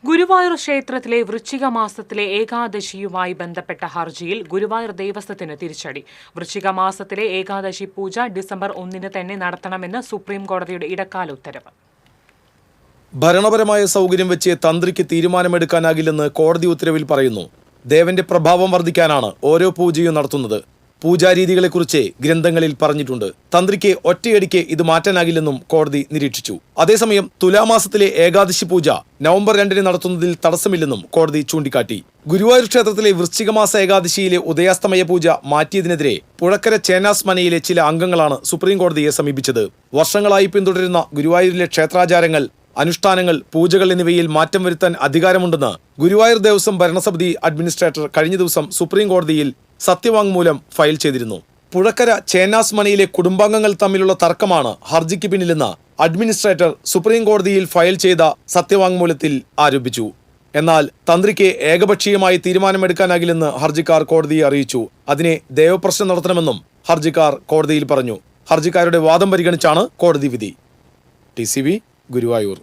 ഗുരുവായൂർ ക്ഷേത്രത്തിലെ വൃശ്ചിക മാസത്തിലെ ഏകാദശിയുമായി ബന്ധപ്പെട്ട ഹർജിയിൽ ഗുരുവായൂർ ദേവസ്വത്തിന് തിരിച്ചടി. വൃശ്ചിക മാസത്തിലെ ഏകാദശി പൂജ ഡിസംബർ 1 തന്നെ നടത്തണമെന്ന് സുപ്രീം കോടതിയുടെ ഇടക്കാല ഉത്തരവ്. ഭരണപരമായ സൗകര്യം വെച്ച് തന്ത്രിക്ക് തീരുമാനമെടുക്കാനാകില്ലെന്ന് കോടതി ഉത്തരവിൽ പറയുന്നു. ദേവന്റെ പ്രഭാവം വർദ്ധിക്കാനാണ് ഓരോ പൂജയും നടത്തുന്നത്. പൂജാരീതികളെക്കുറിച്ച് ഗ്രന്ഥങ്ങളിൽ പറഞ്ഞിട്ടുണ്ട്. തന്ത്രിക്ക് ഒറ്റയടിക്ക് ഇത് മാറ്റാനാകില്ലെന്നും കോടതി നിരീക്ഷിച്ചു. അതേസമയം തുലാമാസത്തിലെ ഏകാദശി പൂജ നവംബർ 2 നടത്തുന്നതിൽ തടസ്സമില്ലെന്നും കോടതി ചൂണ്ടിക്കാട്ടി. ഗുരുവായൂർ ക്ഷേത്രത്തിലെ വൃശ്ചികമാസ ഏകാദശിയിലെ ഉദയാസ്തമയ പൂജ മാറ്റിയതിനെതിരെ പുഴക്കര ചേനാസ് മനയിലെ ചില അംഗങ്ങളാണ് സുപ്രീം കോടതിയെ സമീപിച്ചത്. വർഷങ്ങളായി പിന്തുടരുന്ന ഗുരുവായൂരിലെ ക്ഷേത്രാചാരങ്ങൾ, അനുഷ്ഠാനങ്ങൾ, പൂജകൾ എന്നിവയിൽ മാറ്റം വരുത്താൻ അധികാരമുണ്ടെന്ന് ഗുരുവായൂർ ദേവസ്വം ഭരണസമിതി അഡ്മിനിസ്ട്രേറ്റർ കഴിഞ്ഞ ദിവസം സുപ്രീം കോടതിയിൽ സത്യവാങ്മൂലം ഫയൽ ചെയ്തിരുന്നു. പുഴക്കര ചേനാസ് മനയിലെ കുടുംബാംഗങ്ങൾ തമ്മിലുള്ള തർക്കമാണ് ഹർജിക്ക് പിന്നിലെന്ന് അഡ്മിനിസ്ട്രേറ്റർ സുപ്രീം കോടതിയിൽ ഫയൽ ചെയ്ത സത്യവാങ്മൂലത്തിൽ ആരോപിച്ചു. എന്നാൽ തന്ത്രിക്ക് ഏകപക്ഷീയമായി തീരുമാനമെടുക്കാനാകില്ലെന്ന് ഹർജിക്കാർ കോടതിയെ അറിയിച്ചു. അതിനെ ദേവപ്രശ്നം നടത്തണമെന്നും ഹർജിക്കാർ കോടതിയിൽ പറഞ്ഞു. ഹർജിക്കാരുടെ വാദം പരിഗണിച്ചാണ് കോടതി വിധി. TCV ഗുരുവായൂർ.